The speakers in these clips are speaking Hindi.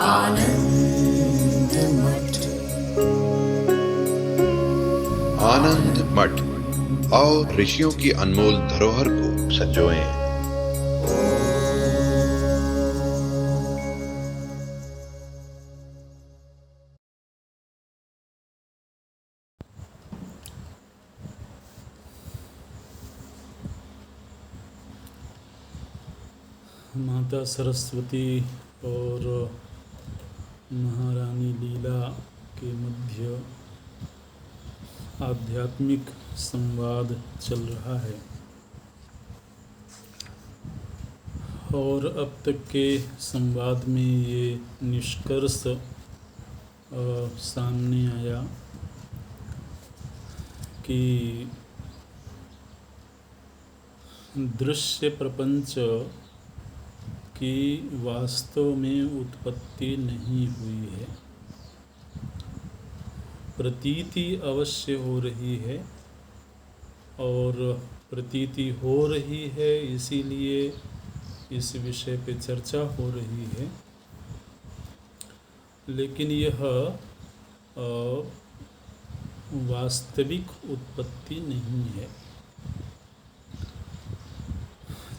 आनंद मठ। आनंद मठ और ऋषियों की अनमोल धरोहर को संजोएं। माता सरस्वती और महारानी लीला के मध्य आध्यात्मिक संवाद चल रहा है और अब तक के संवाद में ये निष्कर्ष सामने आया कि दृश्य प्रपंच की वास्तव में उत्पत्ति नहीं हुई है। प्रतीति अवश्य हो रही है और प्रतीति हो रही है, इसीलिए इस विषय पे चर्चा हो रही है। लेकिन यह वास्तविक उत्पत्ति नहीं है।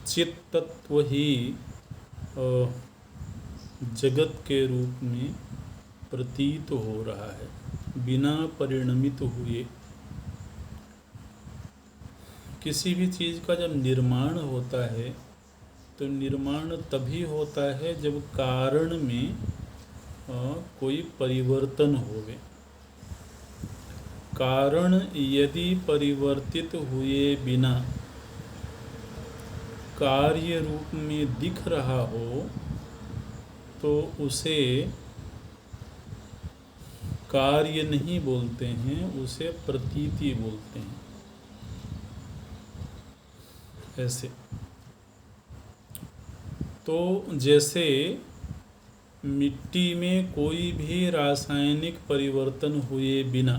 चित तत्व ही जगत के रूप में प्रतीत हो रहा है, बिना परिणमित हुए। किसी भी चीज़ का जब निर्माण होता है तो निर्माण तभी होता है जब कारण में कोई परिवर्तन होवे। कारण यदि परिवर्तित हुए बिना कार्य रूप में दिख रहा हो तो उसे कार्य नहीं बोलते हैं, उसे प्रतीति बोलते हैं। ऐसे तो जैसे मिट्टी में कोई भी रासायनिक परिवर्तन हुए बिना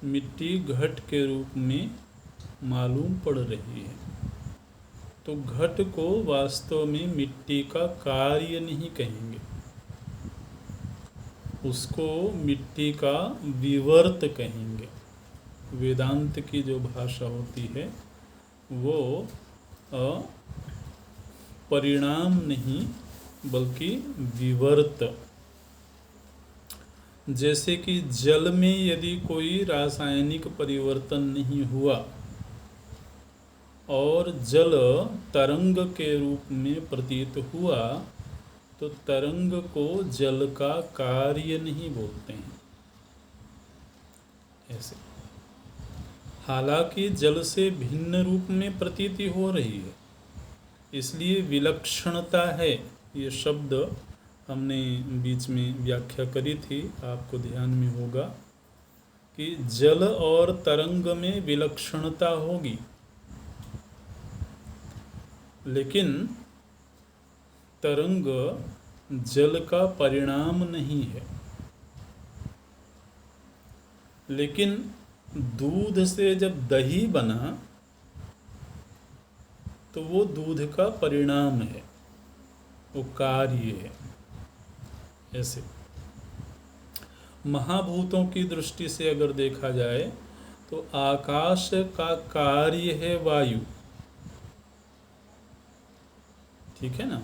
मिट्टी घट के रूप में मालूम पड़ रही है, तो घट को वास्तव में मिट्टी का कार्य नहीं कहेंगे, उसको मिट्टी का विवर्त कहेंगे। वेदांत की जो भाषा होती है वो परिणाम नहीं बल्कि विवर्त। जैसे कि जल में यदि कोई रासायनिक परिवर्तन नहीं हुआ और जल तरंग के रूप में प्रतीत हुआ तो तरंग को जल का कार्य नहीं बोलते हैं। ऐसे हालांकि जल से भिन्न रूप में प्रतीति हो रही है, इसलिए विलक्षणता है। ये शब्द हमने बीच में व्याख्या करी थी, आपको ध्यान में होगा कि जल और तरंग में विलक्षणता होगी, लेकिन तरंग जल का परिणाम नहीं है। लेकिन दूध से जब दही बना तो वो दूध का परिणाम है, वो कार्य है। ऐसे महाभूतों की दृष्टि से अगर देखा जाए तो आकाश का कार्य है वायु, ठीक है ना।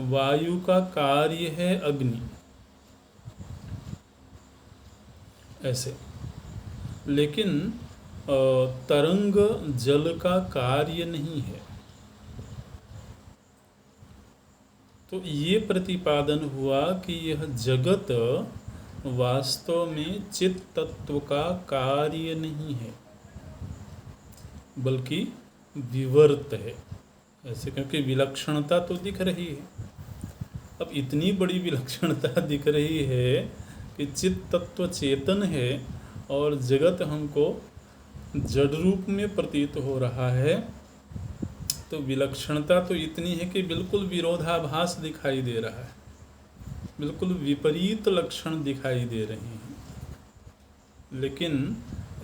वायु का कार्य है अग्नि। ऐसे लेकिन तरंग जल का कार्य नहीं है। तो ये प्रतिपादन हुआ कि यह जगत वास्तव में चित तत्व का कार्य नहीं है बल्कि विवर्त है। ऐसे क्योंकि विलक्षणता तो दिख रही है। अब इतनी बड़ी विलक्षणता दिख रही है कि चित तत्व चेतन है और जगत हमको जड़ रूप में प्रतीत हो रहा है, तो विलक्षणता तो इतनी है कि बिल्कुल विरोधाभास दिखाई दे रहा है, बिल्कुल विपरीत लक्षण दिखाई दे रहे हैं। लेकिन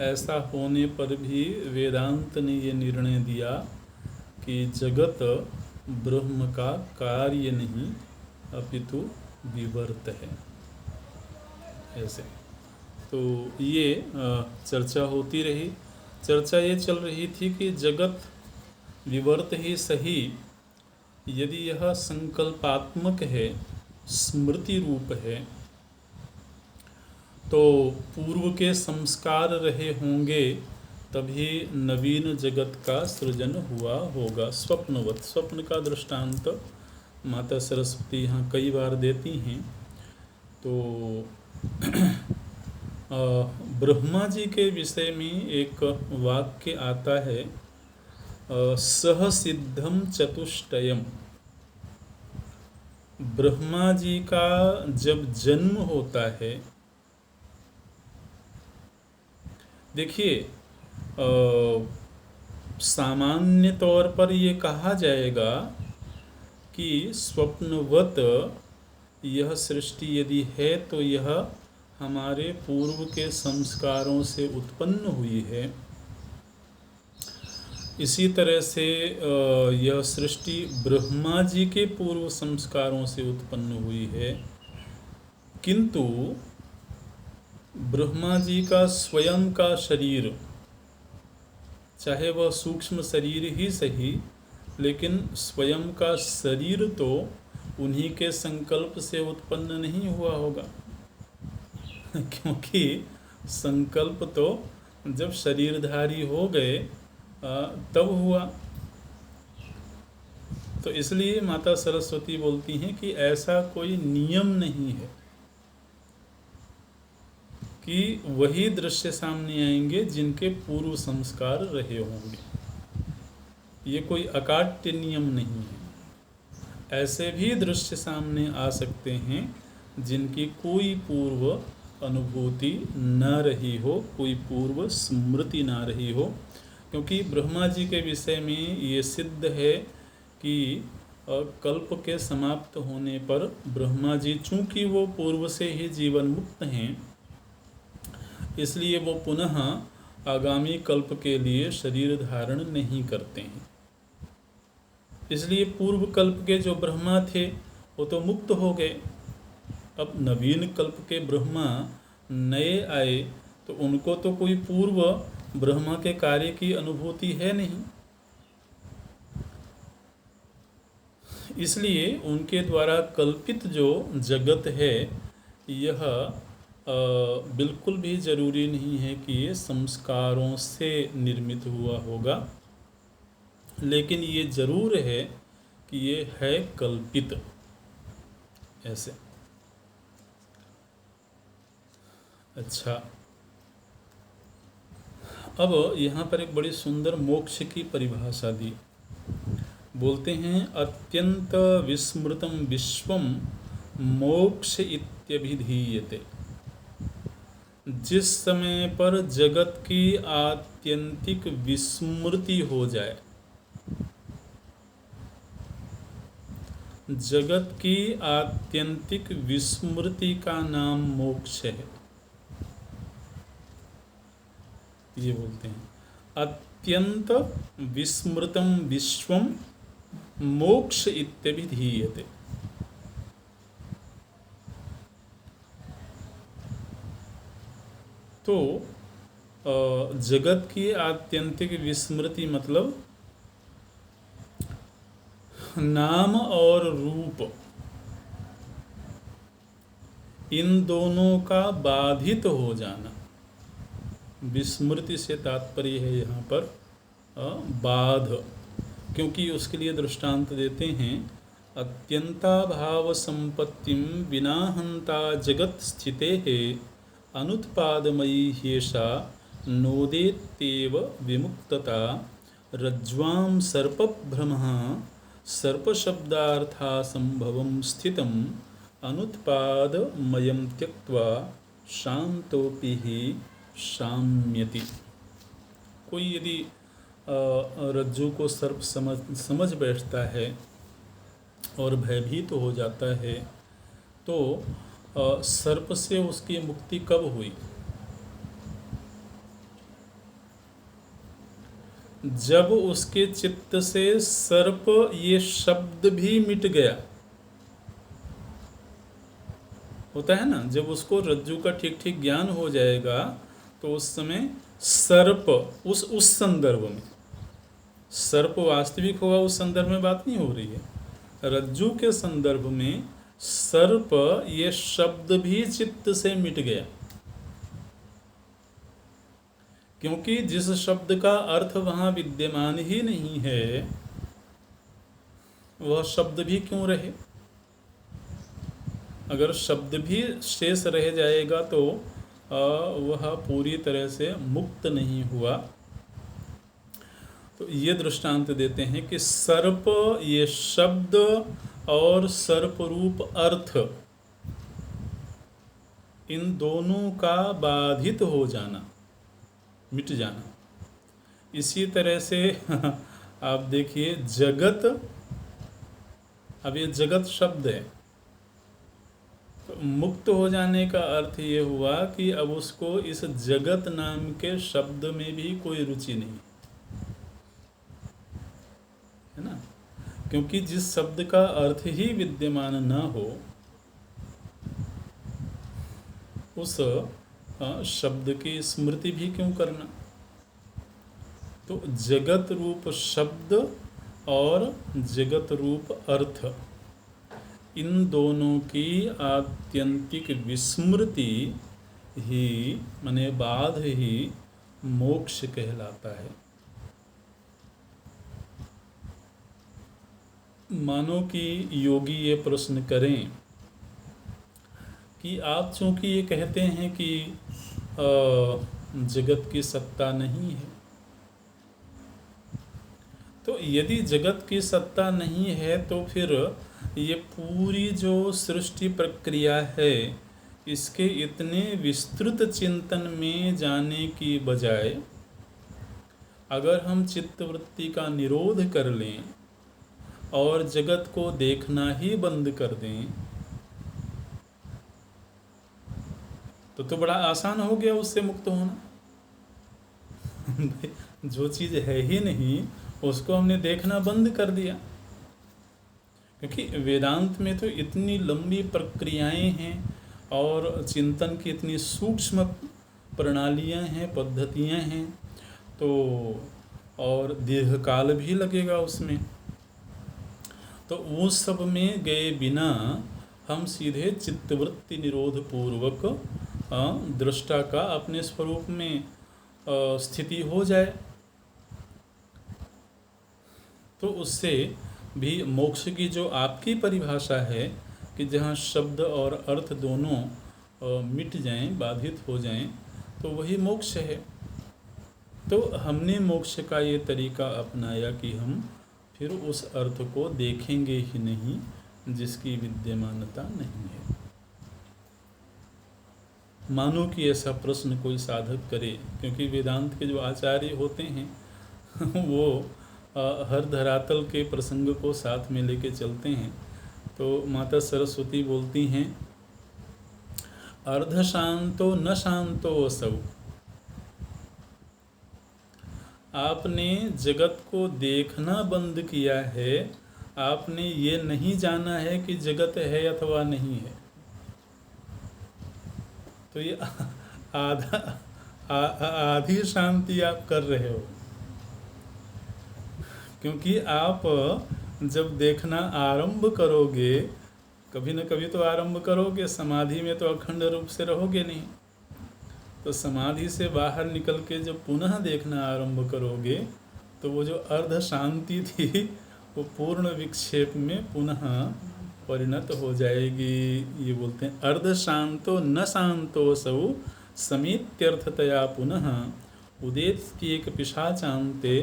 ऐसा होने पर भी वेदांत ने ये निर्णय दिया कि जगत ब्रह्म का कार्य नहीं अपितु विवर्त है। ऐसे तो ये चर्चा होती रही। चर्चा ये चल रही थी कि जगत विवर्त ही सही, यदि यह संकल्पात्मक है, स्मृति रूप है, तो पूर्व के संस्कार रहे होंगे तभी नवीन जगत का सृजन हुआ होगा। स्वप्नवत, स्वप्न का दृष्टांत माता सरस्वती यहाँ कई बार देती हैं। तो ब्रह्मा जी के विषय में एक वाक्य आता है, सह सिद्धम चतुष्टयम। ब्रह्मा जी का जब जन्म होता है, देखिए सामान्य तौर पर ये कहा जाएगा कि स्वप्नवत यह सृष्टि यदि है तो यह हमारे पूर्व के संस्कारों से उत्पन्न हुई है। इसी तरह से यह सृष्टि ब्रह्मा जी के पूर्व संस्कारों से उत्पन्न हुई है, किंतु ब्रह्मा जी का स्वयं का शरीर, चाहे वह सूक्ष्म शरीर ही सही, लेकिन स्वयं का शरीर तो उन्हीं के संकल्प से उत्पन्न नहीं हुआ होगा क्योंकि संकल्प तो जब शरीरधारी हो गए तब हुआ। तो इसलिए माता सरस्वती बोलती हैं कि ऐसा कोई नियम नहीं है कि वही दृश्य सामने आएंगे जिनके पूर्व संस्कार रहे होंगे। ये कोई अकाट्य नियम नहीं है। ऐसे भी दृश्य सामने आ सकते हैं जिनकी कोई पूर्व अनुभूति न रही हो, कोई पूर्व स्मृति न रही हो, क्योंकि ब्रह्मा जी के विषय में ये सिद्ध है कि कल्प के समाप्त होने पर ब्रह्मा जी, चूँकि वो पूर्व से ही जीवन मुक्त हैं, इसलिए वो पुनः आगामी कल्प के लिए शरीर धारण नहीं करते हैं। इसलिए पूर्व कल्प के जो ब्रह्मा थे वो तो मुक्त हो गए। अब नवीन कल्प के ब्रह्मा नए आए तो उनको तो कोई पूर्व ब्रह्मा के कार्य की अनुभूति है नहीं, इसलिए उनके द्वारा कल्पित जो जगत है यह बिल्कुल भी जरूरी नहीं है कि ये संस्कारों से निर्मित हुआ होगा, लेकिन ये जरूर है कि ये है कल्पित। ऐसे अच्छा, अब यहाँ पर एक बड़ी सुंदर मोक्ष की परिभाषा दी। बोलते हैं अत्यंत विस्मृतम विश्वम मोक्ष इत्यभिधीयते। जिस समय पर जगत की आत्यंतिक विस्मृति हो जाए, जगत की आत्यंतिक विस्मृति का नाम मोक्ष है। ये बोलते हैं अत्यंत विस्मृतम विश्वम मोक्ष इत्यभिधीयते। तो जगत की आत्यंतिक विस्मृति मतलब नाम और रूप, इन दोनों का बाधित हो जाना। विस्मृति से तात्पर्य है यहाँ पर बाध, क्योंकि उसके लिए दृष्टांत देते हैं अत्यंताभाव संपत्तिम विनाहंता जगत स्थिते है अनुत्पादमयी ह्येषा नोदेत्येव विमुक्तता रज्ज्वां सर्पभ्रमः सर्पशब्दार्था संभवं स्थितम् अनुत्पादमयं त्यक्त्वा शांतोपि ही शाम्यति। कोई यदि रज्जु को सर्प समझ बैठता है और भयभीत हो जाता है तो सर्प से उसकी मुक्ति कब हुई? जब उसके चित्त से सर्प ये शब्द भी मिट गया, होता है ना, जब उसको रज्जु का ठीक ठीक ज्ञान हो जाएगा तो उस समय सर्प उस संदर्भ में, सर्प वास्तविक होगा उस संदर्भ में बात नहीं हो रही है, रज्जु के संदर्भ में सर्प ये शब्द भी चित्त से मिट गया, क्योंकि जिस शब्द का अर्थ वहाँ विद्यमान ही नहीं है वह शब्द भी क्यों रहे। अगर शब्द भी शेष रह जाएगा तो वह पूरी तरह से मुक्त नहीं हुआ। तो ये दृष्टांत देते हैं कि सर्प ये शब्द और सर्प रूप अर्थ, इन दोनों का बाधित हो जाना, मिट जाना। इसी तरह से आप देखिए जगत, अब ये जगत शब्द है तो मुक्त हो जाने का अर्थ ये हुआ कि अब उसको इस जगत नाम के शब्द में भी कोई रुचि नहीं है ना, क्योंकि जिस शब्द का अर्थ ही विद्यमान न हो उस शब्द की स्मृति भी क्यों करना। तो जगत रूप शब्द और जगत रूप अर्थ, इन दोनों की आत्यंतिक विस्मृति ही माने बाध ही मोक्ष कहलाता है। मानो कि योगी ये प्रश्न करें कि आप चूंकि ये कहते हैं कि जगत की सत्ता नहीं है, तो यदि जगत की सत्ता नहीं है तो फिर ये पूरी जो सृष्टि प्रक्रिया है इसके इतने विस्तृत चिंतन में जाने की बजाय अगर हम चित्तवृत्ति का निरोध कर लें और जगत को देखना ही बंद कर दें तो बड़ा आसान हो गया उससे मुक्त होना। जो चीज़ है ही नहीं उसको हमने देखना बंद कर दिया, क्योंकि वेदांत में तो इतनी लंबी प्रक्रियाएं हैं और चिंतन की इतनी सूक्ष्म प्रणालियां हैं, पद्धतियां हैं, तो और दीर्घकाल भी लगेगा उसमें। तो उस सब में गए बिना हम सीधे चित्तवृत्ति निरोध पूर्वक दृष्टा का अपने स्वरूप में स्थिति हो जाए तो उससे भी मोक्ष की जो आपकी परिभाषा है कि जहाँ शब्द और अर्थ दोनों मिट जाएं, बाधित हो जाएं, तो वही मोक्ष है। तो हमने मोक्ष का ये तरीका अपनाया कि हम फिर उस अर्थ को देखेंगे ही नहीं जिसकी विद्यमानता नहीं है। मानो कि ऐसा प्रश्न कोई साधक करे, क्योंकि वेदांत के जो आचार्य होते हैं वो हर धरातल के प्रसंग को साथ में लेके चलते हैं। तो माता सरस्वती बोलती हैं, अर्ध शांतो न शांतो असौ। आपने जगत को देखना बंद किया है, आपने ये नहीं जाना है कि जगत है अथवा नहीं है। तो ये आधी शांति आप कर रहे हो, क्योंकि आप जब देखना आरंभ करोगे, कभी न कभी तो आरंभ करोगे, समाधि में तो अखंड रूप से रहोगे नहीं। तो समाधि से बाहर निकल के जब पुनः देखना आरंभ करोगे तो वो जो अर्ध शांति थी वो पूर्ण विक्षेप में पुनः परिणत हो जाएगी। ये बोलते हैं अर्ध शांतो न शांतो सौ समीत्यर्थतया पुनः उदेत एक पिशाचांते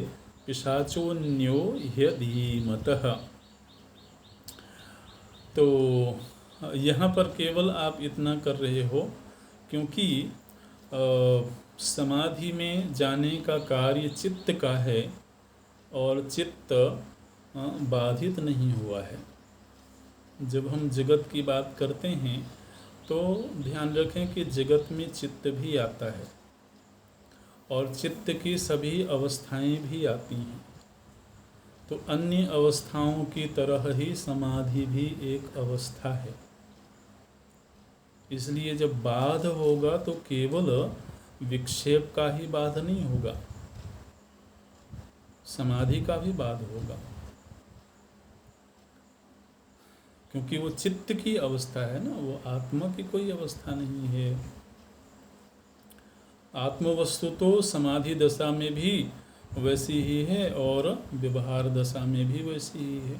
पिशाचोन्यो ह्यधीमतः। तो यहाँ पर केवल आप इतना कर रहे हो क्योंकि समाधि में जाने का कार्य चित्त का है और चित्त बाधित नहीं हुआ है। जब हम जगत की बात करते हैं तो ध्यान रखें कि जगत में चित्त भी आता है और चित्त की सभी अवस्थाएं भी आती हैं। तो अन्य अवस्थाओं की तरह ही समाधि भी एक अवस्था है। इसलिए जब बाध होगा तो केवल विक्षेप का ही बाध नहीं होगा, समाधि का भी बाध होगा, क्योंकि वो चित्त की अवस्था है ना, वो आत्मा की कोई अवस्था नहीं है। आत्मवस्तु तो समाधि दशा में भी वैसी ही है और व्यवहार दशा में भी वैसी ही है।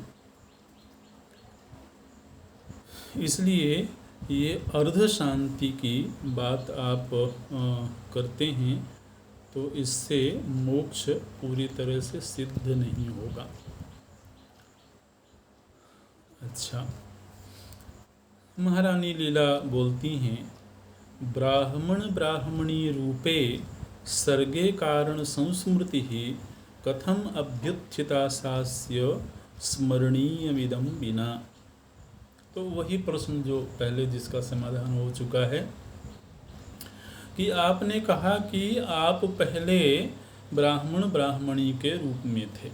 इसलिए ये अर्ध शांति की बात आप करते हैं तो इससे मोक्ष पूरी तरह से सिद्ध नहीं होगा। अच्छा, महारानी लीला बोलती हैं, ब्राह्मण ब्राह्मणी रूपे सर्गे कारण संस्मृति ही कथम अभ्युत्थिता सास्य स्मरणीयमिदं विना। तो वही प्रश्न जो पहले जिसका समाधान हो चुका है कि आपने कहा कि आप पहले ब्राह्मण ब्राह्मणी के रूप में थे,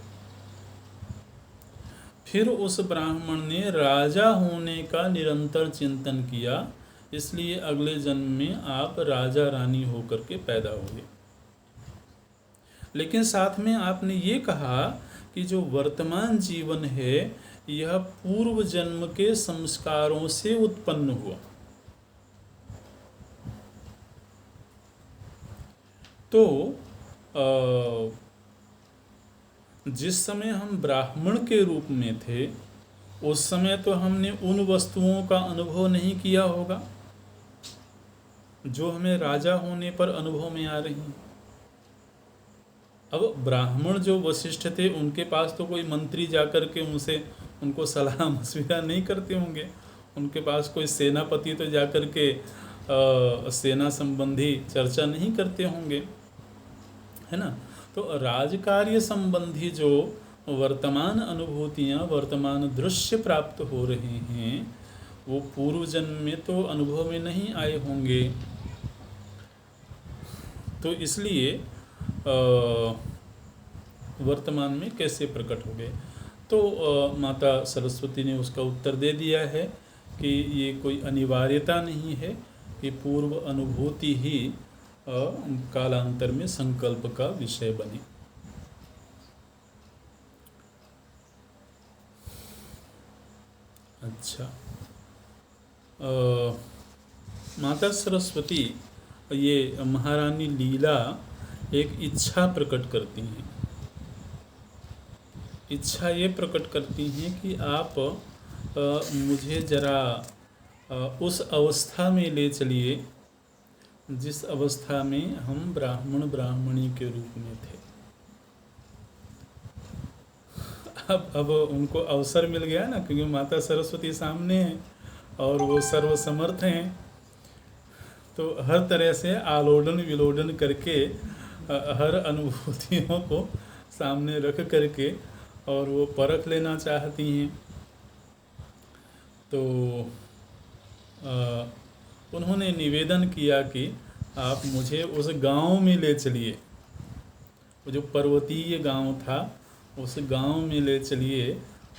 फिर उस ब्राह्मण ने राजा होने का निरंतर चिंतन किया, इसलिए अगले जन्म में आप राजा रानी होकर के पैदा हुए। लेकिन साथ में आपने ये कहा कि जो वर्तमान जीवन है यह पूर्व जन्म के संस्कारों से उत्पन्न हुआ। तो जिस समय हम ब्राह्मण के रूप में थे उस समय तो हमने उन वस्तुओं का अनुभव नहीं किया होगा जो हमें राजा होने पर अनुभव में आ रही हैं। अब ब्राह्मण जो वशिष्ठ थे उनके पास तो कोई मंत्री जाकर के उनको सलाह मशविरा नहीं करते होंगे, उनके पास कोई सेनापति तो जाकर के सेना संबंधी चर्चा नहीं करते होंगे, है ना। तो राजकार्य संबंधी जो वर्तमान अनुभूतियाँ, वर्तमान दृश्य प्राप्त हो रहे हैं वो पूर्व जन्म में तो अनुभव में नहीं आए होंगे। तो इसलिए वर्तमान में कैसे प्रकट हो गए। तो माता सरस्वती ने उसका उत्तर दे दिया है कि ये कोई अनिवार्यता नहीं है कि पूर्व अनुभूति ही कालांतर में संकल्प का विषय बने। अच्छा, माता सरस्वती ये महारानी लीला एक इच्छा प्रकट करती हैं। इच्छा ये प्रकट करती हैं कि आप मुझे जरा उस अवस्था में ले चलिए जिस अवस्था में हम ब्राह्मण ब्राह्मणी के रूप में थे। अब उनको अवसर मिल गया ना, क्योंकि माता सरस्वती सामने हैं और वो सर्वसमर्थ हैं, तो हर तरह से आलोडन विलोडन करके हर अनुभूतियों को सामने रख करके और वो परख लेना चाहती हैं। तो उन्होंने निवेदन किया कि आप मुझे उस गांव में ले चलिए, वो जो पर्वतीय गांव था उस गांव में ले चलिए,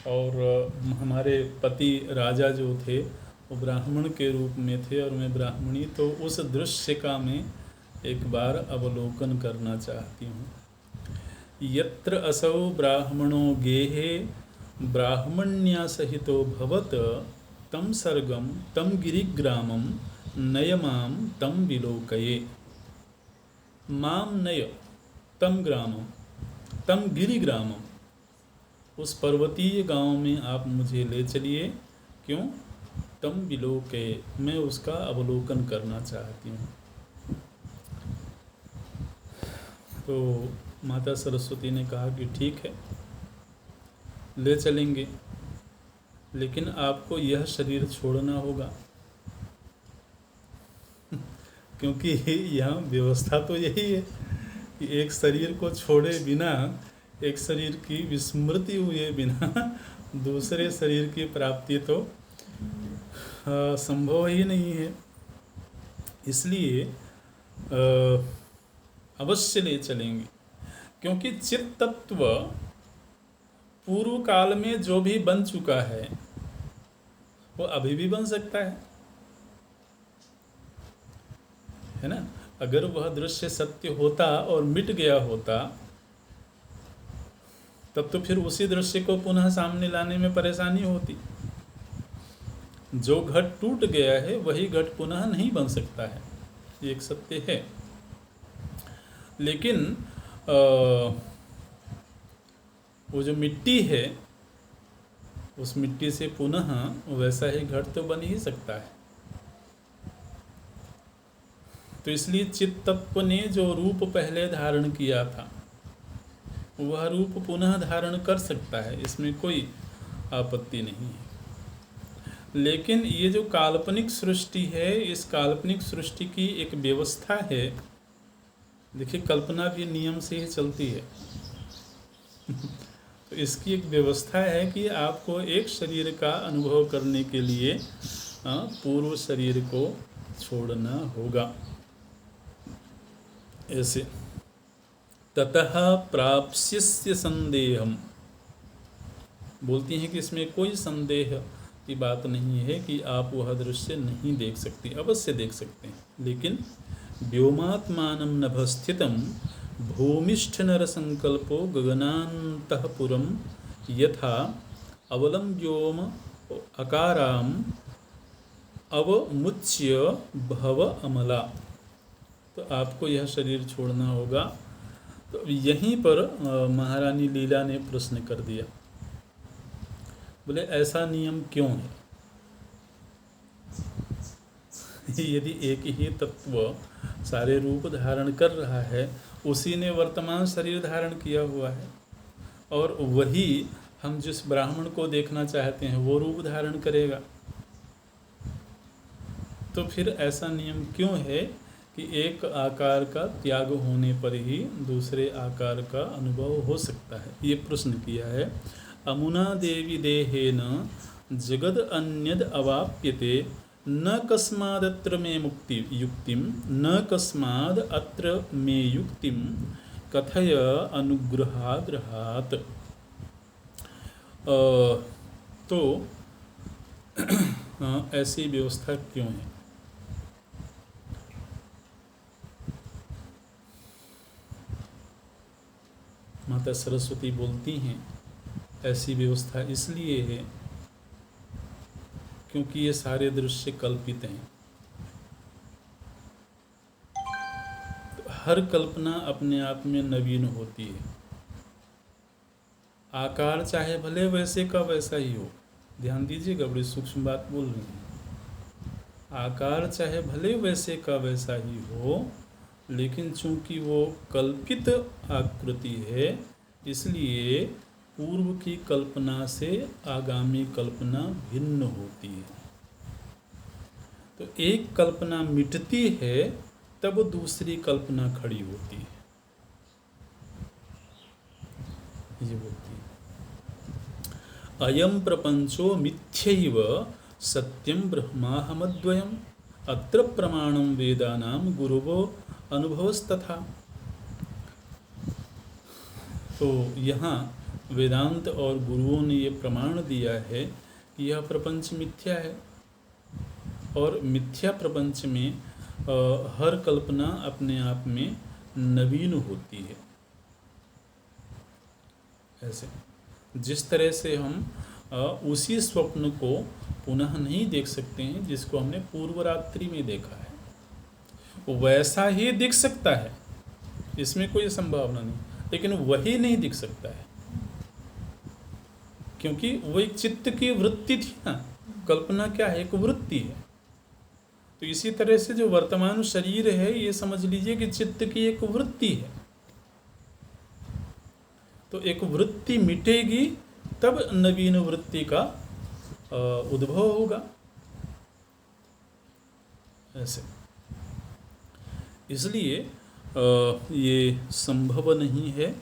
और हमारे पति राजा जो थे वो ब्राह्मण के रूप में थे और मैं ब्राह्मणी, तो उस दृश्य का मैं एक बार अवलोकन करना चाहती हूँ। यत्र असौ ब्राह्मणो गेहे ब्राह्मण्या सहितो भवत तम सर्गम तम गिरिग्रामम नयमाम तम विलोकये। माम नय तम ग्रामम तम गिरिग्रामम, उस पर्वतीय गांव में आप मुझे ले चलिए। क्यों? तम विलोकये, मैं उसका अवलोकन करना चाहती हूँ। तो माता सरस्वती ने कहा कि ठीक है, ले चलेंगे, लेकिन आपको यह शरीर छोड़ना होगा क्योंकि यहाँ व्यवस्था तो यही है कि एक शरीर को छोड़े बिना, एक शरीर की विस्मृति हुए बिना दूसरे शरीर की प्राप्ति तो संभव ही नहीं है। इसलिए अवश्य ले चलेंगे, क्योंकि चित्त तत्व पूर्व काल में जो भी बन चुका है वो अभी भी बन सकता है। है ना। अगर वह दृश्य सत्य होता और मिट गया होता तब तो फिर उसी दृश्य को पुनः सामने लाने में परेशानी होती। जो घट टूट गया है वही घट पुनः नहीं बन सकता है, ये एक सत्य है। लेकिन वो जो मिट्टी है उस मिट्टी से पुनः वैसा ही घट तो बन ही सकता है। तो इसलिए चित्त तत्व ने जो रूप पहले धारण किया था वह रूप पुनः धारण कर सकता है, इसमें कोई आपत्ति नहीं है। लेकिन ये जो काल्पनिक सृष्टि है, इस काल्पनिक सृष्टि की एक व्यवस्था है। देखिए कल्पना भी नियम से ही चलती है। तो इसकी एक व्यवस्था है कि आपको एक शरीर का अनुभव करने के लिए पूर्व शरीर को छोड़ना होगा। ऐसे ततः प्राप्स्यस्य संदेहम, बोलती हैं कि इसमें कोई संदेह की बात नहीं है कि आप वह दृश्य नहीं देख सकते, अवश्य देख सकते हैं। लेकिन व्योमात्मानं नभस्थितं भूमिष्ठ नर संकल्पो गगनान्तःपुरं यथा अवलं व्योम अकाराम अवमुच्य भव अमला। तो आपको यह शरीर छोड़ना होगा। तो यहीं पर महारानी लीला ने प्रश्न कर दिया, बोले ऐसा नियम क्यों है? यदि एक ही तत्व सारे रूप धारण कर रहा है, उसी ने वर्तमान शरीर धारण किया हुआ है, और वही हम जिस ब्राह्मण को देखना चाहते हैं वो रूप धारण करेगा, तो फिर ऐसा नियम क्यों है कि एक आकार का त्याग होने पर ही दूसरे आकार का अनुभव हो सकता है? ये प्रश्न किया है। अमुना देवी देहेन जगद अन्यद अवाप्यते न कस्मादत्र मे मुक्ति युक्तिम न कस्माद अत्र मे युक्तिम कथय अनुग्रहाग्रहात्। तो ऐसी व्यवस्था क्यों है? माता सरस्वती बोलती हैं ऐसी व्यवस्था इसलिए है क्योंकि ये सारे दृश्य कल्पित हैं। तो हर कल्पना अपने आप में नवीन होती है। आकार चाहे भले वैसे का वैसा ही हो, ध्यान दीजिएगा, बड़ी सूक्ष्म बात बोल रही हैं। आकार चाहे भले वैसे का वैसा ही हो, लेकिन चूंकि वो कल्पित आकृति है, इसलिए पूर्व की कल्पना से आगामी कल्पना भिन्न होती है। तो एक कल्पना मिटती है तब दूसरी कल्पना खड़ी होती है, ये बोलती है। अयम प्रपंचो मिथ्यैव सत्यम ब्रह्माहमद्वयम् अत्र प्रमाणम वेदानाम गुरुवो अनुभवस्तथा। तो यहाँ वेदांत और गुरुओं ने ये प्रमाण दिया है कि यह प्रपंच मिथ्या है, और मिथ्या प्रपंच में हर कल्पना अपने आप में नवीन होती है। ऐसे जिस तरह से हम उसी स्वप्न को पुनः नहीं देख सकते हैं जिसको हमने पूर्व रात्रि में देखा है, वैसा ही दिख सकता है, इसमें कोई संभावना नहीं, लेकिन वही नहीं दिख सकता है क्योंकि वो एक चित्त की वृत्ति थी ना। कल्पना क्या है? एक वृत्ति है। तो इसी तरह से जो वर्तमान शरीर है, ये समझ लीजिए कि चित्त की एक वृत्ति है। तो एक वृत्ति मिटेगी तब नवीन वृत्ति का उद्भव होगा। ऐसे इसलिए ये संभव नहीं है।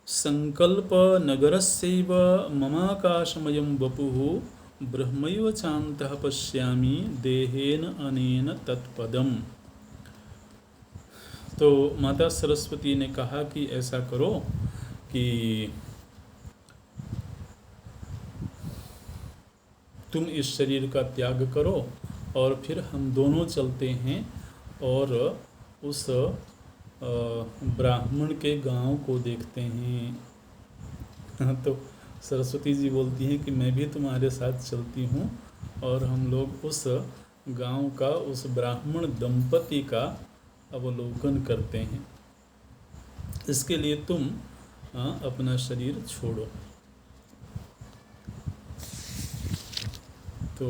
संकल्प नगरस्यैव ममाकाशमयं वपुः ब्रह्मैव चान्तः पश्यामि देहेन अनेन तत्पदम्। तो माता सरस्वती ने कहा कि ऐसा करो कि तुम इस शरीर का त्याग करो और फिर हम दोनों चलते हैं और उस ब्राह्मण के गांव को देखते हैं। तो सरस्वती जी बोलती हैं कि मैं भी तुम्हारे साथ चलती हूँ और हम लोग उस गांव का, उस ब्राह्मण दंपति का अवलोकन करते हैं। इसके लिए तुम अपना शरीर छोड़ो। तो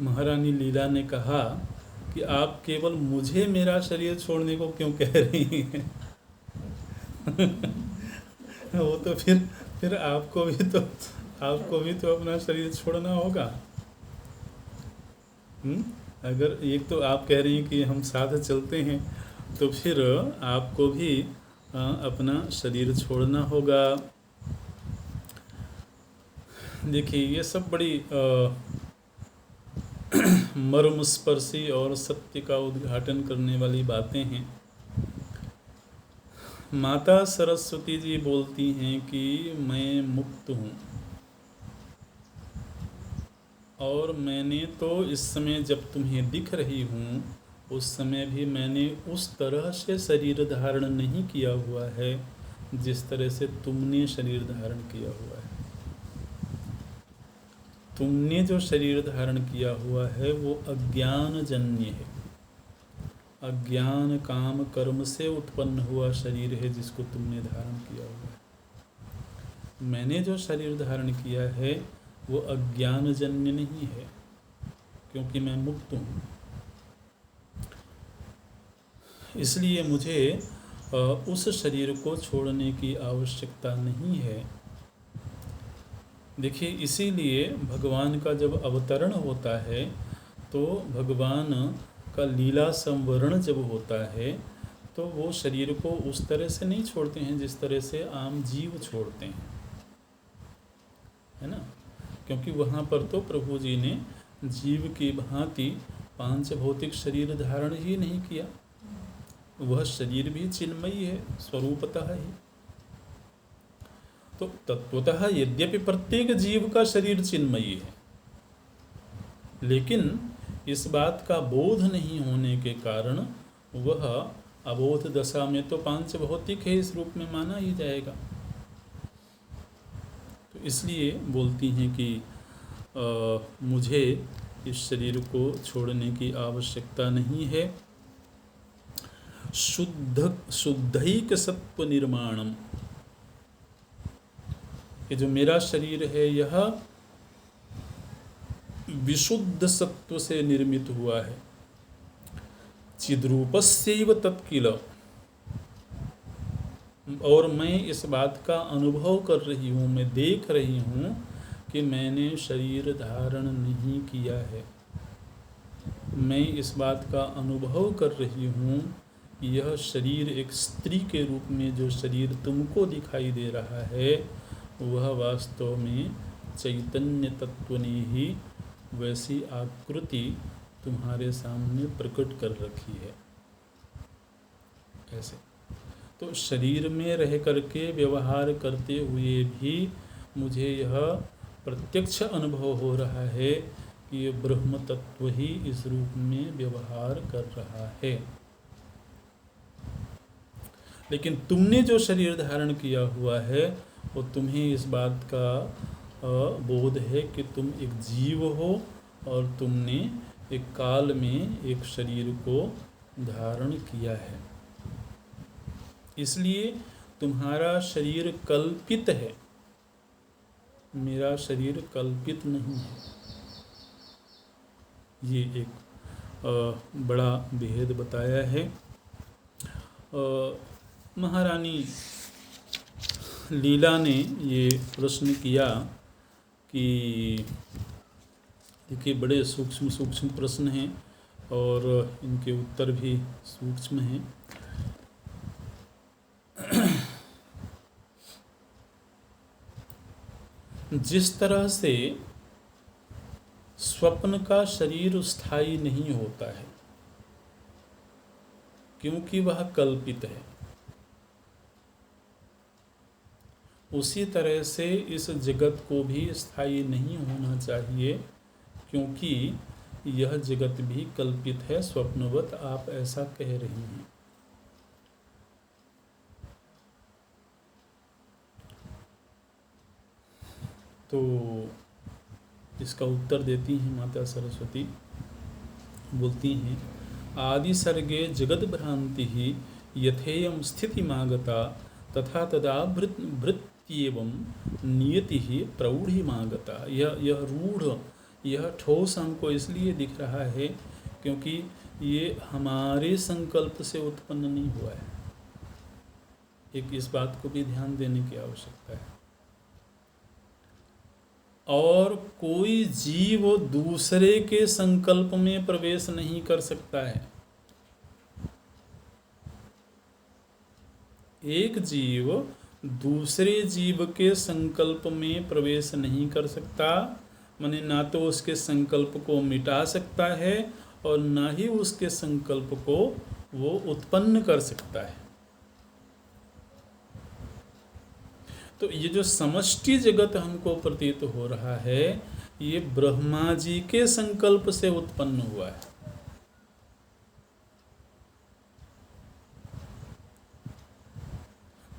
महारानी लीला ने कहा कि आप केवल मुझे मेरा शरीर छोड़ने को क्यों कह रही हैं? वो तो फिर आपको भी तो अपना शरीर छोड़ना होगा। अगर एक तो आप कह रही हैं कि हम साथ चलते हैं, तो फिर आपको भी अपना शरीर छोड़ना होगा। देखिए, ये सब बड़ी मर्मस्पर्शी और सत्य का उद्घाटन करने वाली बातें हैं। माता सरस्वती जी बोलती हैं कि मैं मुक्त हूँ, और मैंने तो इस समय जब तुम्हें दिख रही हूँ उस समय भी मैंने उस तरह से शरीर धारण नहीं किया हुआ है जिस तरह से तुमने शरीर धारण किया हुआ है। तुमने जो शरीर धारण किया हुआ है वो अज्ञान जन्य है, अज्ञान काम कर्म से उत्पन्न हुआ शरीर है जिसको तुमने धारण किया हुआ है। मैंने जो शरीर धारण किया है वो अज्ञान जन्य नहीं है, क्योंकि मैं मुक्त हूँ। इसलिए मुझे उस शरीर को छोड़ने की आवश्यकता नहीं है। देखिए, इसीलिए भगवान का जब अवतरण होता है तो भगवान का लीला संवरण जब होता है तो वो शरीर को उस तरह से नहीं छोड़ते हैं जिस तरह से आम जीव छोड़ते हैं, है ना। क्योंकि वहाँ पर तो प्रभु जी ने जीव की भांति पांच भौतिक शरीर धारण ही नहीं किया। वह शरीर भी चिन्मयी है स्वरूपतः ही। तो तत्वतः यद्यपि प्रत्येक जीव का शरीर चिन्मयी है, लेकिन इस बात का बोध नहीं होने के कारण वह अबोध दशा में तो पांच भौतिक है, इस रूप में माना ही जाएगा। तो इसलिए बोलती हैं कि मुझे इस शरीर को छोड़ने की आवश्यकता नहीं है। शुद्धैक सत्व निर्माणम, ये जो मेरा शरीर है यह विशुद्ध सत्व से निर्मित हुआ है। चिद्रूपस्यैव तत्किल, और मैं इस बात का अनुभव कर रही हूँ, मैं देख रही हूँ कि मैंने शरीर धारण नहीं किया है। मैं इस बात का अनुभव कर रही हूँ कि यह शरीर एक स्त्री के रूप में जो शरीर तुमको दिखाई दे रहा है वह वास्तव में चैतन्य तत्व ने ही वैसी आकृति तुम्हारे सामने प्रकट कर रखी है। ऐसे तो शरीर में रह करके व्यवहार करते हुए भी मुझे यह प्रत्यक्ष अनुभव हो रहा है कि ये ब्रह्म तत्व ही इस रूप में व्यवहार कर रहा है। लेकिन तुमने जो शरीर धारण किया हुआ है वो तुम्हें इस बात का बोध है कि तुम एक जीव हो और तुमने एक काल में एक शरीर को धारण किया है, इसलिए तुम्हारा शरीर कल्पित है, मेरा शरीर कल्पित नहीं है। ये एक बड़ा भेद बताया है। महारानी लीला ने ये प्रश्न किया कि देखिए, बड़े सूक्ष्म सूक्ष्म प्रश्न हैं और इनके उत्तर भी सूक्ष्म हैं। जिस तरह से स्वप्न का शरीर स्थायी नहीं होता है क्योंकि वह कल्पित है, उसी तरह से इस जगत को भी स्थायी नहीं होना चाहिए क्योंकि यह जगत भी कल्पित है, स्वप्नवत आप ऐसा कह रही हैं। तो इसका उत्तर देती हैं माता सरस्वती, बोलती हैं आदि सर्गे जगद भ्रांति ही यथेयम स्थितिमागता तथा तदा भृत्येवं नियति ही प्रौढ़िमागता। यह रूढ़, यह ठोस हमको इसलिए दिख रहा है क्योंकि ये हमारे संकल्प से उत्पन्न नहीं हुआ है। एक इस बात को भी ध्यान देने की आवश्यकता है। और कोई जीव दूसरे के संकल्प में प्रवेश नहीं कर सकता है। एक जीव दूसरे जीव के संकल्प में प्रवेश नहीं कर सकता, माने ना तो उसके संकल्प को मिटा सकता है और ना ही उसके संकल्प को वो उत्पन्न कर सकता है। तो ये जो समष्टि जगत हमको प्रतीत हो रहा है, ये ब्रह्मा जी के संकल्प से उत्पन्न हुआ है।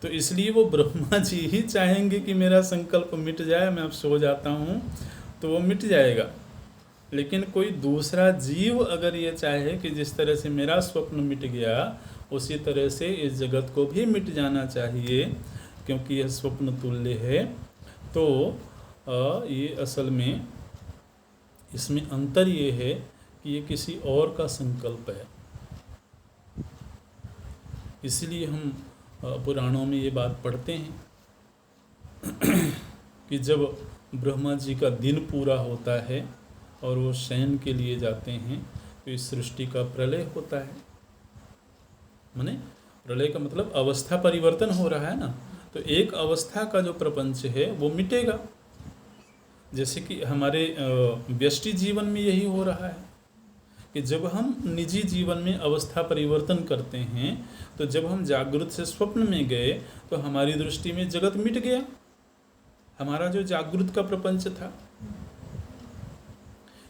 तो इसलिए वो ब्रह्मा जी ही चाहेंगे कि मेरा संकल्प मिट जाए, मैं अब सो जाता हूँ तो वो मिट जाएगा। लेकिन कोई दूसरा जीव अगर ये चाहे कि जिस तरह से मेरा स्वप्न मिट गया उसी तरह से इस जगत को भी मिट जाना चाहिए क्योंकि यह स्वप्न तुल्य है, तो ये असल में इसमें अंतर ये है कि ये किसी और का संकल्प है। इसलिए हम पुराणों में ये बात पढ़ते हैं कि जब ब्रह्मा जी का दिन पूरा होता है और वो शयन के लिए जाते हैं तो इस सृष्टि का प्रलय होता है। माने प्रलय का मतलब अवस्था परिवर्तन हो रहा है ना, तो एक अवस्था का जो प्रपंच है वो मिटेगा। जैसे कि हमारे व्यष्टि जीवन में यही हो रहा है कि जब हम निजी जीवन में अवस्था परिवर्तन करते हैं, तो जब हम जागृत से स्वप्न में गए तो हमारी दृष्टि में जगत मिट गया, हमारा जो जागृत का प्रपंच था।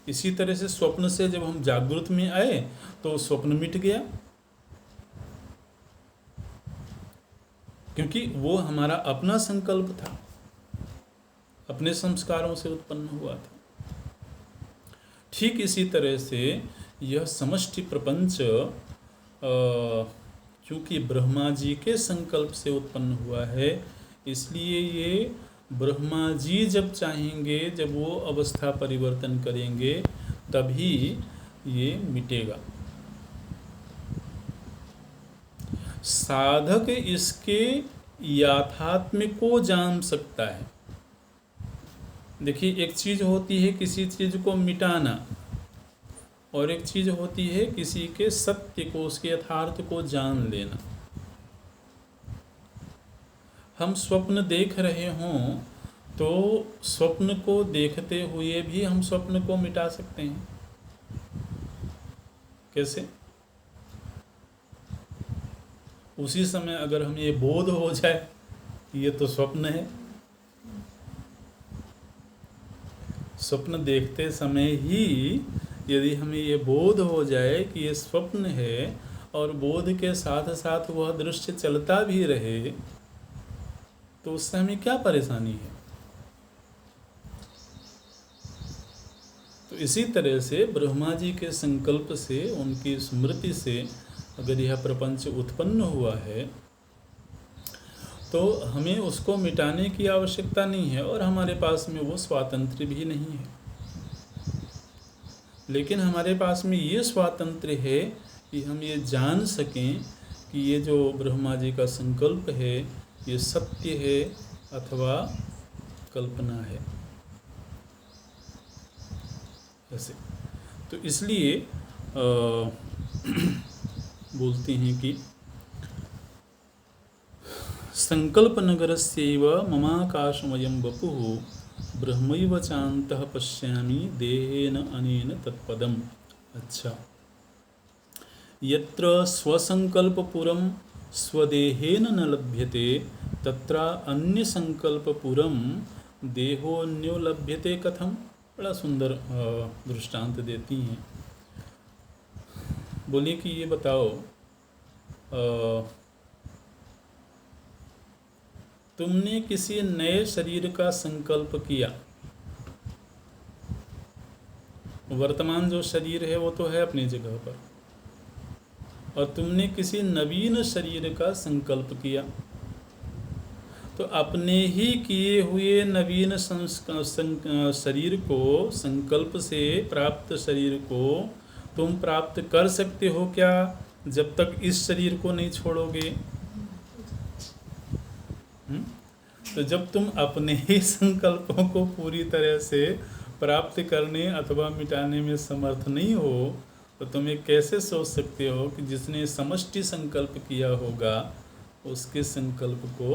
इसी तरह से स्वप्न से जब हम जागृत में आए तो स्वप्न मिट गया, क्योंकि वो हमारा अपना संकल्प था, अपने संस्कारों से उत्पन्न हुआ था। ठीक इसी तरह से यह समष्टि प्रपंच चूँकि ब्रह्मा जी के संकल्प से उत्पन्न हुआ है, इसलिए ये ब्रह्मा जी जब चाहेंगे, जब वो अवस्था परिवर्तन करेंगे, तभी ये मिटेगा। साधक इसके याथात्म्य को जान सकता है। देखिए, एक चीज़ होती है किसी चीज़ को मिटाना और एक चीज़ होती है किसी के सत्य को, उसके यथार्थ को जान लेना। हम स्वप्न देख रहे हों तो स्वप्न को देखते हुए भी हम स्वप्न को मिटा सकते हैं। कैसे? उसी समय अगर हमें ये बोध हो जाए कि ये तो स्वप्न है, स्वप्न देखते समय ही यदि हमें ये बोध हो जाए कि ये स्वप्न है और बोध के साथ साथ वह दृश्य चलता भी रहे, तो उससे हमें क्या परेशानी है? तो इसी तरह से ब्रह्मा जी के संकल्प से, उनकी स्मृति से अगर यह प्रपंच उत्पन्न हुआ है तो हमें उसको मिटाने की आवश्यकता नहीं है और हमारे पास में वो स्वातंत्र्य भी नहीं है। लेकिन हमारे पास में ये स्वातंत्र्य है कि हम ये जान सकें कि ये जो ब्रह्मा जी का संकल्प है ये सत्य है अथवा कल्पना है। ऐसे तो इसलिए बोलते हैं कि संकल्प नगरस्यैव ममाकाशमयं वपुः ब्रह्मैव चान्तः पश्यामि देहेन अनेन तत्पदम्। अच्छा, यत्र स्वसंकल्पपुरं स्वदेहेन न लभ्यते तत्र अन्य संकल्पपुरं देहोन्यो लभ्यते कथम। बड़ा सुंदर दृष्टांत देती हैं। बोलिए कि ये बताओ, तुमने किसी नए शरीर का संकल्प किया, वर्तमान जो शरीर है वो तो है अपनी जगह पर, और तुमने किसी नवीन शरीर का संकल्प किया, तो अपने ही किए हुए नवीन शरीर को, संकल्प से प्राप्त शरीर को तुम प्राप्त कर सकते हो क्या, जब तक इस शरीर को नहीं छोड़ोगे? तो जब तुम अपने ही संकल्पों को पूरी तरह से प्राप्त करने अथवा मिटाने में समर्थ नहीं हो, तो तुम ये कैसे सोच सकते हो कि जिसने समष्टि संकल्प किया होगा उसके संकल्प को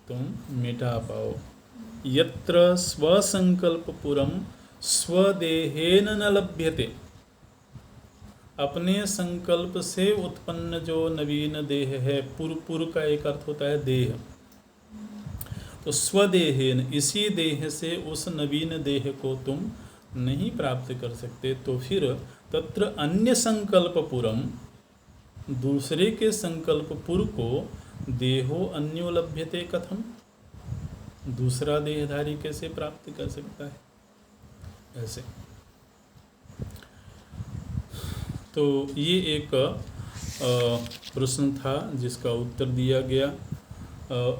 तुम मिटा पाओ? यत्र स्वसंकल्पपुरम स्वदेहेन न लभ्यते। अपने संकल्प से उत्पन्न जो नवीन देह है, पुर का एक अर्थ होता है देह, तो स्वदेहेन, इसी देह से उस नवीन देह को तुम नहीं प्राप्त कर सकते, तो फिर तत्र अन्य संकल्पपुरम, दूसरे के संकल्पपुर को देहो अन्यो लभ्यते कथम, दूसरा देहधारी कैसे प्राप्त कर सकता है? ऐसे तो ये एक प्रश्न था जिसका उत्तर दिया गया।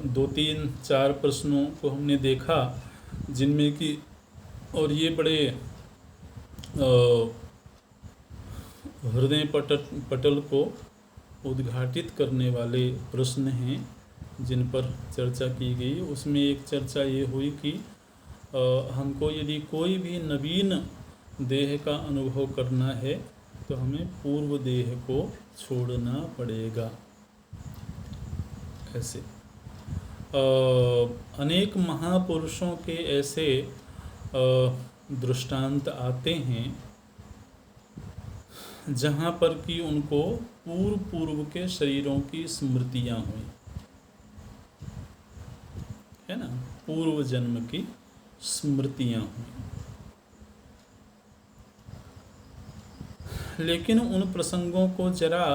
2-3-4 प्रश्नों को हमने देखा जिनमें कि, और ये बड़े हृदय पटल को उद्घाटित करने वाले प्रश्न हैं जिन पर चर्चा की गई। उसमें एक चर्चा ये हुई कि हमको यदि कोई भी नवीन देह का अनुभव करना है तो हमें पूर्व देह को छोड़ना पड़ेगा। ऐसे अनेक महापुरुषों के ऐसे दृष्टांत आते हैं जहाँ पर कि उनको पूर्व के शरीरों की स्मृतियाँ हुई, है ना, पूर्व जन्म की स्मृतियाँ हुई। लेकिन उन प्रसंगों को जरा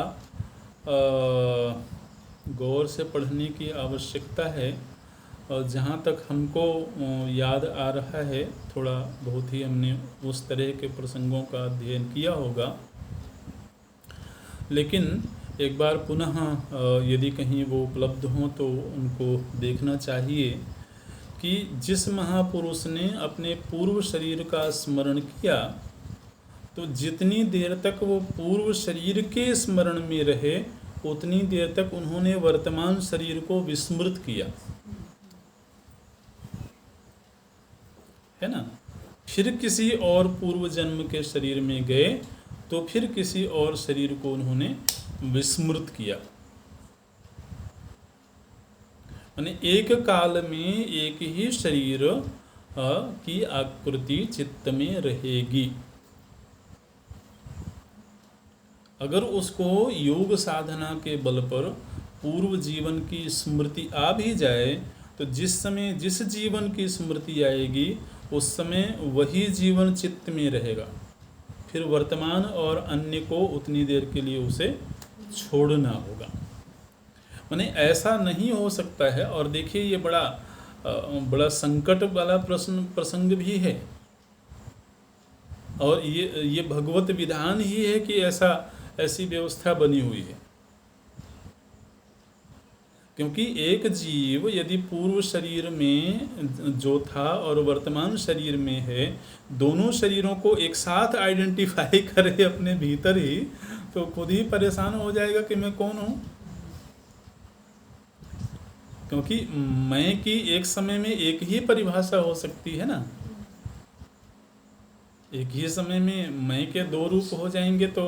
गौर से पढ़ने की आवश्यकता है, और जहाँ तक हमको याद आ रहा है, थोड़ा बहुत ही हमने उस तरह के प्रसंगों का अध्ययन किया होगा, लेकिन एक बार पुनः यदि कहीं वो उपलब्ध हों तो उनको देखना चाहिए कि जिस महापुरुष ने अपने पूर्व शरीर का स्मरण किया, तो जितनी देर तक वो पूर्व शरीर के स्मरण में रहे उतनी देर तक उन्होंने वर्तमान शरीर को विस्मृत किया, है ना। फिर किसी और पूर्व जन्म के शरीर में गए तो फिर किसी और शरीर को उन्होंने विस्मृत किया। माने एक काल में एक ही शरीर की आकृति चित्त में रहेगी। अगर उसको योग साधना के बल पर पूर्व जीवन की स्मृति आ भी जाए तो जिस समय जिस जीवन की स्मृति आएगी उस समय वही जीवन चित्त में रहेगा, फिर वर्तमान और अन्य को उतनी देर के लिए उसे छोड़ना होगा। माने ऐसा नहीं हो सकता है। और देखिए ये बड़ा संकट वाला प्रसंग भी है, और ये भगवत विधान ही है कि ऐसी व्यवस्था बनी हुई है। क्योंकि एक जीव यदि पूर्व शरीर में जो था और वर्तमान शरीर में है, दोनों शरीरों को एक साथ आइडेंटिफाई करे अपने भीतर ही, तो खुद ही परेशान हो जाएगा कि मैं कौन हूँ। क्योंकि मैं की एक समय में एक ही परिभाषा हो सकती है ना। एक ही समय में मैं के दो रूप हो जाएंगे तो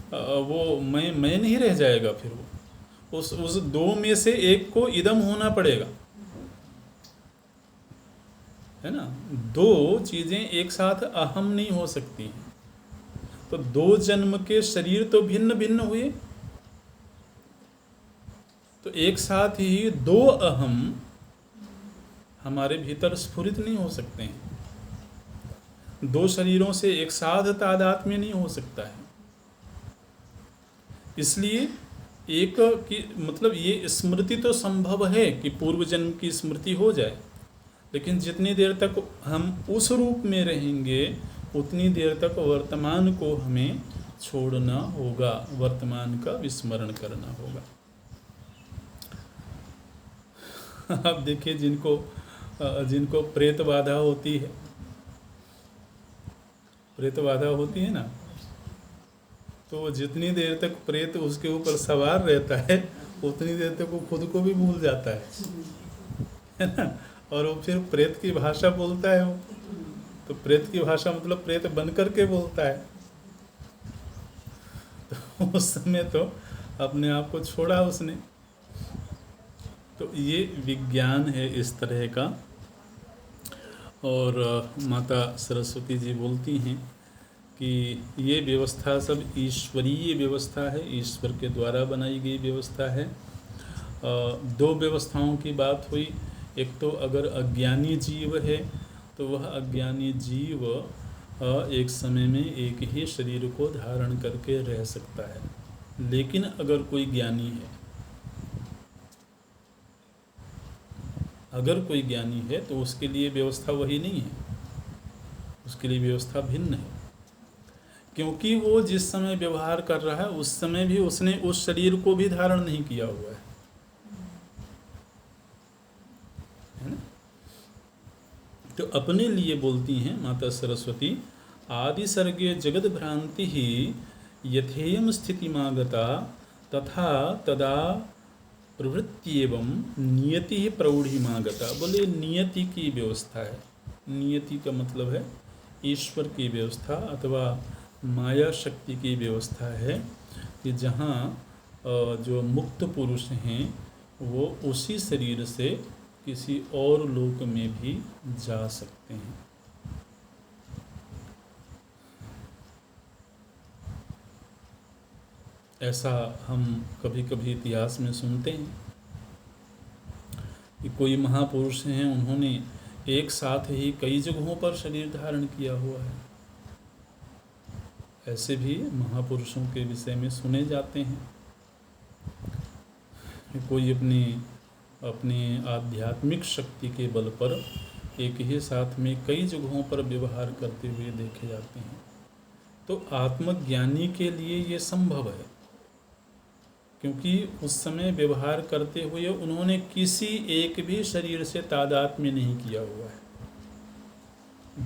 वो मैं नहीं रह जाएगा। फिर वो उस दो में से एक को इदम होना पड़ेगा, है ना। दो चीजें एक साथ अहम नहीं हो सकती हैं। तो दो जन्म के शरीर तो भिन्न भिन्न हुए, तो एक साथ ही दो अहम हमारे भीतर स्फुरित नहीं हो सकते हैं। दो शरीरों से एक साथ तादात्म्य नहीं हो सकता है। इसलिए एक की मतलब ये स्मृति तो संभव है कि पूर्व जन्म की स्मृति हो जाए, लेकिन जितनी देर तक हम उस रूप में रहेंगे उतनी देर तक वर्तमान को हमें छोड़ना होगा, वर्तमान का विस्मरण करना होगा। आप देखिए जिनको प्रेत बाधा होती है, प्रेत बाधा होती है ना, तो जितनी देर तक प्रेत उसके ऊपर सवार रहता है उतनी देर तक वो खुद को भी भूल जाता है ना। और वो फिर प्रेत की भाषा बोलता है, वो तो प्रेत की भाषा मतलब प्रेत बन करके बोलता है। तो उस समय तो अपने आप को छोड़ा उसने। तो ये विज्ञान है इस तरह का। और माता सरस्वती जी बोलती हैं कि ये व्यवस्था सब ईश्वरीय व्यवस्था है, ईश्वर के द्वारा बनाई गई व्यवस्था है। दो व्यवस्थाओं की बात हुई। एक तो अगर अज्ञानी जीव है तो वह अज्ञानी जीव एक समय में एक ही शरीर को धारण करके रह सकता है, लेकिन अगर कोई ज्ञानी है, अगर कोई ज्ञानी है तो उसके लिए व्यवस्था वही नहीं है, उसके लिए व्यवस्था भिन्न है। क्योंकि वो जिस समय व्यवहार कर रहा है उस समय भी उसने उस शरीर को भी धारण नहीं किया हुआ है ना। तो अपने लिए बोलती हैं माता सरस्वती, आदि सर्गे जगद भ्रांति ही यथेयम स्थितिमागता तथा तदा प्रवृत्त्येवं नियति प्रौढ़िमागता। बोले नियति की व्यवस्था है। नियति का मतलब है ईश्वर की व्यवस्था अथवा माया शक्ति की व्यवस्था है कि जहाँ जो मुक्त पुरुष हैं वो उसी शरीर से किसी और लोक में भी जा सकते हैं। ऐसा हम कभी कभी इतिहास में सुनते हैं कि कोई महापुरुष हैं, उन्होंने एक साथ ही कई जगहों पर शरीर धारण किया हुआ है। ऐसे भी महापुरुषों के विषय में सुने जाते हैं। कोई अपने आध्यात्मिक शक्ति के बल पर एक ही साथ में कई जगहों पर व्यवहार करते हुए देखे जाते हैं। तो आत्मज्ञानी के लिए ये संभव है, क्योंकि उस समय व्यवहार करते हुए उन्होंने किसी एक भी शरीर से तादात्म्य नहीं किया हुआ है।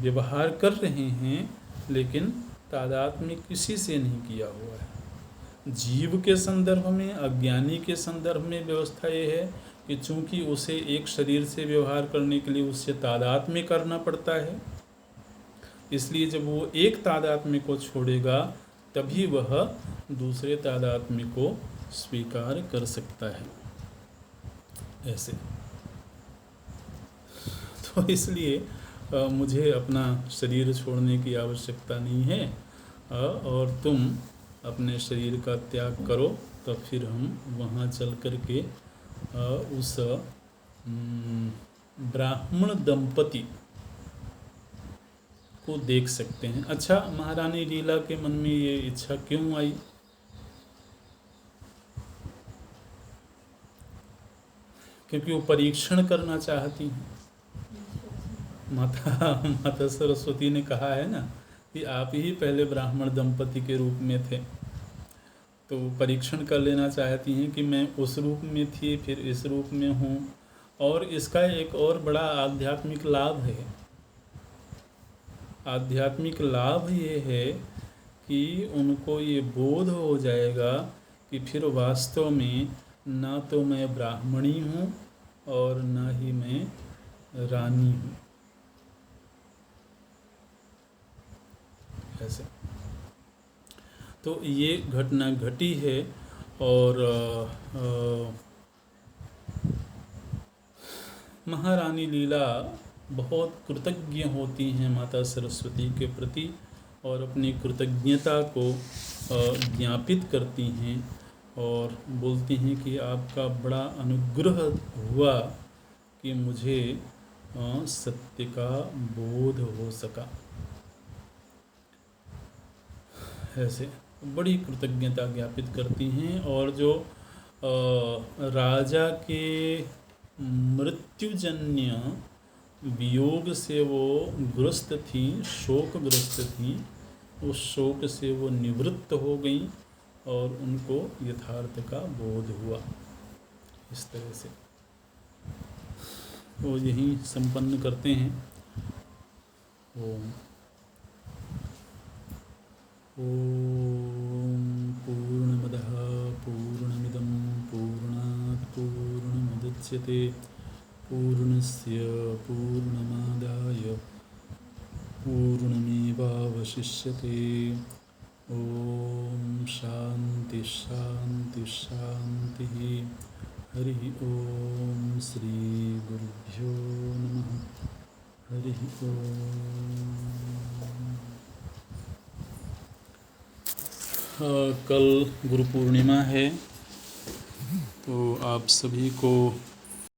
व्यवहार कर रहे हैं लेकिन तादात्म्य किसी से नहीं किया हुआ है। जीव के संदर्भ में, अज्ञानी के संदर्भ में व्यवस्था ये है कि चूंकि उसे एक शरीर से व्यवहार करने के लिए उससे तादात्म्य करना पड़ता है, इसलिए जब वो एक तादात्म्य को छोड़ेगा तभी वह दूसरे तादात्म्य को स्वीकार कर सकता है। ऐसे तो इसलिए मुझे अपना शरीर छोड़ने की आवश्यकता नहीं है, और तुम अपने शरीर का त्याग करो, तो फिर हम वहाँ चल कर के उस ब्राह्मण दंपति को देख सकते हैं। अच्छा, महारानी लीला के मन में ये इच्छा क्यों आई? क्योंकि वो परीक्षण करना चाहती हैं। माता सरस्वती ने कहा है ना कि आप ही पहले ब्राह्मण दंपति के रूप में थे, तो परीक्षण कर लेना चाहती हैं कि मैं उस रूप में थी फिर इस रूप में हूँ। और इसका एक और बड़ा आध्यात्मिक लाभ है। आध्यात्मिक लाभ ये है कि उनको ये बोध हो जाएगा कि फिर वास्तव में ना तो मैं ब्राह्मणी हूँ और ना ही मैं रानी हूँ। ऐसे तो ये घटना घटी है। और महारानी लीला बहुत कृतज्ञ होती हैं माता सरस्वती के प्रति और अपनी कृतज्ञता को ज्ञापित करती हैं और बोलती हैं कि आपका बड़ा अनुग्रह हुआ कि मुझे सत्य का बोध हो सका। ऐसे बड़ी कृतज्ञता ज्ञापित करती हैं। और जो राजा के मृत्युजन्य वियोग से वो ग्रस्त थी, शोकग्रस्त थी, उस शोक से वो निवृत्त हो गई और उनको यथार्थ का बोध हुआ। इस तरह से वो यही संपन्न करते हैं। ओम पूर्णमदः पूर्णमिदं पूर्णात् पूर्णमुदच्यते पूर्णस्य पूर्णमादाय पूर्णमेवावशिष्यते। ओम शांति शांति शांति। हरि ओम श्री गुरुभ्यो नमः। हरि ओम। कल गुरु पूर्णिमा है, तो आप सभी को